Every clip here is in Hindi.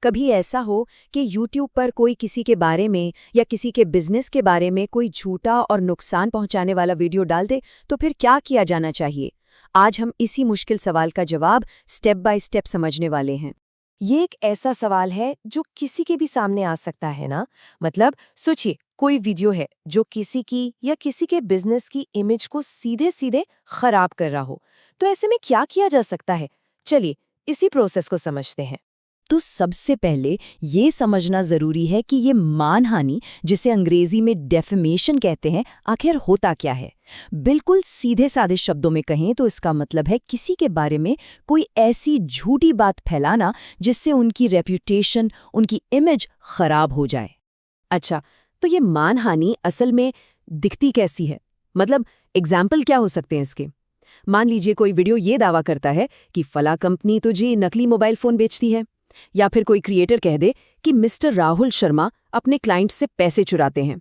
कभी ऐसा हो कि YouTube पर कोई किसी के बारे में या किसी के बिजनेस के बारे में कोई झूठा और नुकसान पहुंचाने वाला वीडियो डाल दे तो फिर क्या किया जाना चाहिए। आज हम इसी मुश्किल सवाल का जवाब स्टेप बाय स्टेप समझने वाले हैं। ये एक ऐसा सवाल है जो किसी के भी सामने आ सकता है ना। मतलब सोचिए, कोई वीडियो है जो किसी की या किसी के बिजनेस की इमेज को सीधे सीधे खराब कर रहा हो, तो ऐसे में क्या किया जा सकता है। चलिए इसी प्रोसेस को समझते हैं। तो सबसे पहले ये समझना जरूरी है कि ये मानहानि, जिसे अंग्रेजी में डेफेमेशन कहते हैं, आखिर होता क्या है। बिल्कुल सीधे साधे शब्दों में कहें तो इसका मतलब है किसी के बारे में कोई ऐसी झूठी बात फैलाना जिससे उनकी रेप्यूटेशन, उनकी इमेज खराब हो जाए। अच्छा, तो ये मानहानि असल में दिखती कैसी है? मतलब एग्जाम्पल क्या हो सकते हैं इसके? मान लीजिए कोई वीडियो ये दावा करता है कि फला कंपनी तो जी नकली मोबाइल फोन बेचती है, या फिर कोई क्रिएटर कह दे कि मिस्टर राहुल शर्मा अपने क्लाइंट से पैसे चुराते हैं।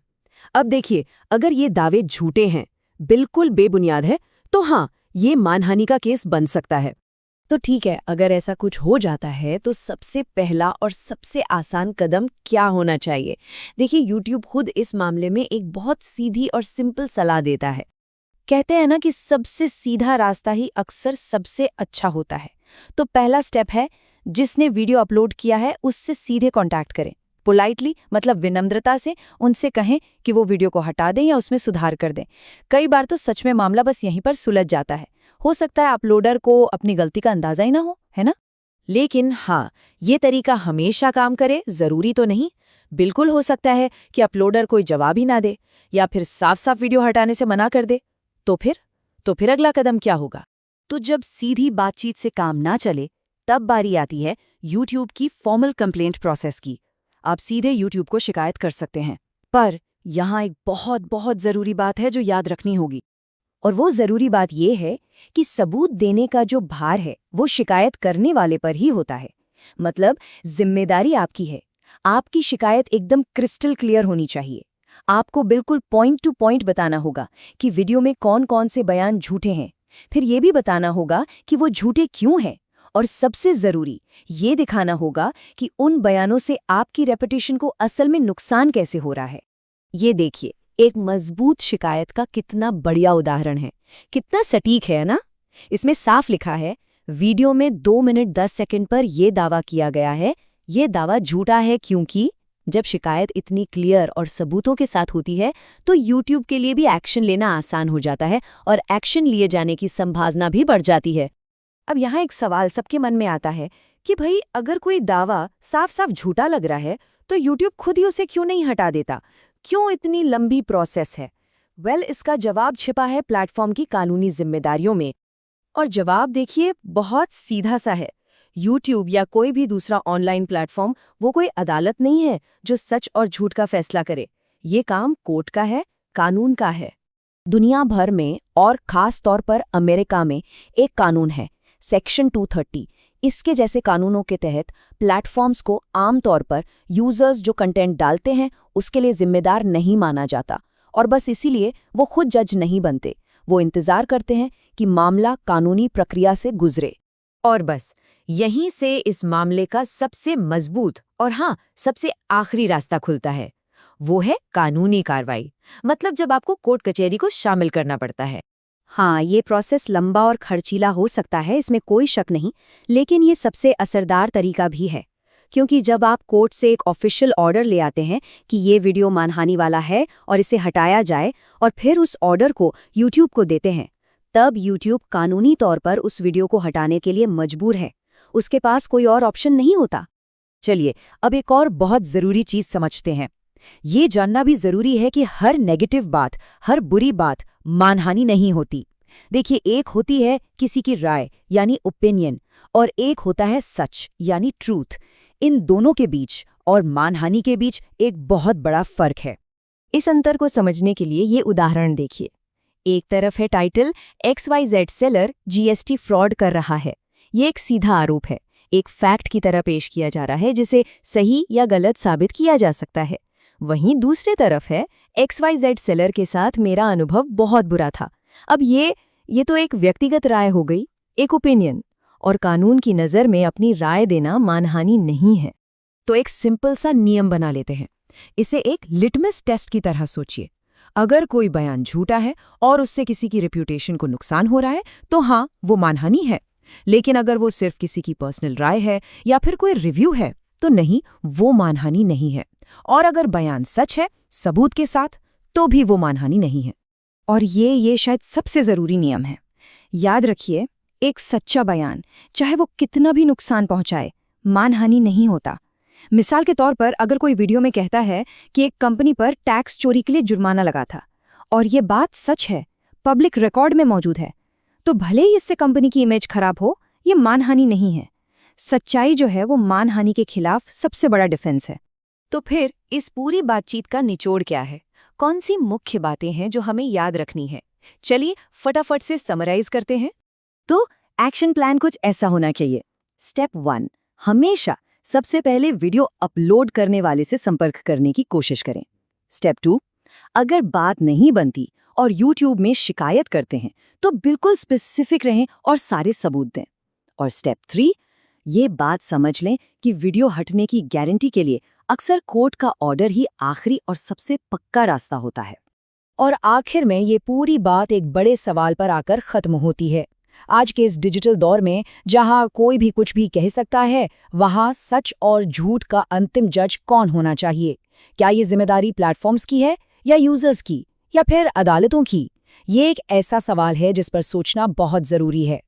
अब देखिए, अगर ये दावे झूठे हैं, बिल्कुल बेबुनियाद है, तो हाँ, ये मानहानि का केस बन सकता है। तो ठीक है, अगर ऐसा कुछ हो जाता है तो सबसे पहला और सबसे आसान कदम क्या होना चाहिए। देखिए, YouTube खुद इस मामले में एक बहुत सीधी और सिंपल सलाह देता है। कहते हैं ना कि सबसे सीधा रास्ता ही अक्सर सबसे अच्छा होता है। तो पहला स्टेप है, जिसने वीडियो अपलोड किया है उससे सीधे कांटेक्ट करें। पोलाइटली, मतलब विनम्रता से उनसे कहें कि वो वीडियो को हटा दें या उसमें सुधार कर दें। कई बार तो सच में मामला बस यहीं पर सुलझ जाता है। हो सकता है अपलोडर को अपनी गलती का अंदाजा ही ना हो, है ना। लेकिन हाँ, ये तरीका हमेशा काम करे ज़रूरी तो नहीं। बिल्कुल हो सकता है कि अपलोडर कोई जवाब ही ना दे, या फिर साफ साफ वीडियो हटाने से मना कर दे। तो फिर अगला कदम क्या होगा? तो जब सीधी बातचीत से काम ना चले, तब बारी आती है YouTube की फॉर्मल कंप्लेंट प्रोसेस की। आप सीधे YouTube को शिकायत कर सकते हैं। पर यहाँ एक बहुत बहुत ज़रूरी बात है जो याद रखनी होगी। और वो ज़रूरी बात ये है कि सबूत देने का जो भार है वो शिकायत करने वाले पर ही होता है। मतलब जिम्मेदारी आपकी है। आपकी शिकायत एकदम क्रिस्टल क्लियर होनी चाहिए। आपको बिल्कुल पॉइंट टू पॉइंट बताना होगा कि वीडियो में कौन कौन से बयान झूठे हैं। फिर ये भी बताना होगा कि वो झूठे क्यों हैं। और सबसे ज़रूरी, ये दिखाना होगा कि उन बयानों से आपकी रेपुटेशन को असल में नुकसान कैसे हो रहा है। ये देखिए, एक मजबूत शिकायत का कितना बढ़िया उदाहरण है, कितना सटीक है ना। इसमें साफ लिखा है, वीडियो में 2 मिनट 10 सेकंड पर यह दावा किया गया है। ये दावा झूठा है क्योंकि। जब शिकायत इतनी क्लियर और सबूतों के साथ होती है तो YouTube के लिए भी एक्शन लेना आसान हो जाता है और एक्शन लिए जाने की संभावना भी बढ़ जाती है। अब यहाँ एक सवाल सबके मन में आता है कि भाई, अगर कोई दावा साफ साफ झूठा लग रहा है तो YouTube खुद ही उसे क्यों नहीं हटा देता? क्यों इतनी लंबी प्रोसेस है? इसका जवाब छिपा है प्लेटफॉर्म की कानूनी जिम्मेदारियों में। और जवाब देखिए, बहुत सीधा सा है। YouTube या कोई भी दूसरा ऑनलाइन प्लेटफॉर्म वो कोई अदालत नहीं है जो सच और झूठ का फैसला करे। ये काम कोर्ट का है, कानून का है। दुनिया भर में और खास तौर पर अमेरिका में एक कानून है, सेक्शन 230। इसके जैसे कानूनों के तहत प्लेटफॉर्म्स को आमतौर पर यूजर्स जो कंटेंट डालते हैं उसके लिए जिम्मेदार नहीं माना जाता, और बस इसीलिए वो खुद जज नहीं बनते। वो इंतजार करते हैं कि मामला कानूनी प्रक्रिया से गुजरे। और बस यहीं से इस मामले का सबसे मजबूत और हाँ, सबसे आखिरी रास्ता खुलता है। वो है कानूनी कार्रवाई। मतलब जब आपको कोर्ट कचहरी को शामिल करना पड़ता है। हाँ, ये प्रोसेस लंबा और खर्चीला हो सकता है, इसमें कोई शक नहीं, लेकिन ये सबसे असरदार तरीका भी है। क्योंकि जब आप कोर्ट से एक ऑफिशियल ऑर्डर ले आते हैं कि ये वीडियो मानहानि वाला है और इसे हटाया जाए, और फिर उस ऑर्डर को YouTube को देते हैं, तब YouTube कानूनी तौर पर उस वीडियो को हटाने के लिए मजबूर है। उसके पास कोई और ऑप्शन नहीं होता। चलिए, अब एक और बहुत ज़रूरी चीज़ समझते हैं। ये जानना भी ज़रूरी है कि हर नेगेटिव बात, हर बुरी बात मानहानि नहीं होती। देखिए, एक होती है किसी की राय यानी ओपिनियन, और एक होता है सच यानी ट्रूथ। इन दोनों के बीच और मानहानि के बीच एक बहुत बड़ा फर्क है। इस अंतर को समझने के लिए ये उदाहरण देखिए। एक तरफ है title, XYZ seller GST fraud कर रहा है। ये एक सीधा आरोप है, एक फैक्ट की तरह पेश किया जा रहा है जिसे सही या गलत साबित किया जा सकता है। वहीं दूसरी तरफ है, XYZ सेलर के साथ मेरा अनुभव बहुत बुरा था। अब ये तो एक व्यक्तिगत राय हो गई, एक ओपिनियन, और कानून की नज़र में अपनी राय देना मानहानि नहीं है। तो एक सिंपल सा नियम बना लेते हैं। इसे एक लिटमस टेस्ट की तरह सोचिए। अगर कोई बयान झूठा है और उससे किसी की रेप्यूटेशन को नुकसान हो रहा है, तो हाँ, वो मानहानि है। लेकिन अगर वो सिर्फ किसी की पर्सनल राय है या फिर कोई रिव्यू है, तो नहीं, वो मानहानि नहीं है। और अगर बयान सच है, सबूत के साथ, तो भी वो मानहानि नहीं है। और ये शायद सबसे ज़रूरी नियम है। याद रखिए, एक सच्चा बयान, चाहे वो कितना भी नुकसान पहुंचाए, मानहानि नहीं होता। मिसाल के तौर पर अगर कोई वीडियो में कहता है कि एक कंपनी पर टैक्स चोरी के लिए जुर्माना लगा था, और ये बात सच है, पब्लिक रिकॉर्ड में मौजूद है, तो भले ही इससे कंपनी की इमेज खराब हो, ये मानहानि नहीं है। सच्चाई जो है वो मानहानि के खिलाफ सबसे बड़ा डिफेंस है। तो फिर इस पूरी बातचीत का निचोड़ क्या है? कौन सी मुख्य बातें हैं जो हमें याद रखनी है? चलिए फटाफट से समराइज करते हैं। तो एक्शन प्लान कुछ ऐसा होना चाहिए। स्टेप 1, हमेशा सबसे पहले वीडियो अपलोड करने वाले से संपर्क करने की कोशिश करें। स्टेप 2, अगर बात नहीं बनती और YouTube में शिकायत करते हैं, तो बिल्कुल स्पेसिफिक रहें और सारे सबूत दें। और स्टेप 3, ये बात समझ लें कि वीडियो हटने की गारंटी के लिए अक्सर कोर्ट का ऑर्डर ही आखिरी और सबसे पक्का रास्ता होता है। और आखिर में ये पूरी बात एक बड़े सवाल पर आकर खत्म होती है। आज के इस डिजिटल दौर में जहां कोई भी कुछ भी कह सकता है, वहां सच और झूठ का अंतिम जज कौन होना चाहिए? क्या ये जिम्मेदारी प्लेटफॉर्म्स की है, या यूजर्स की, या फिर अदालतों की? ये एक ऐसा सवाल है जिस पर सोचना बहुत जरूरी है।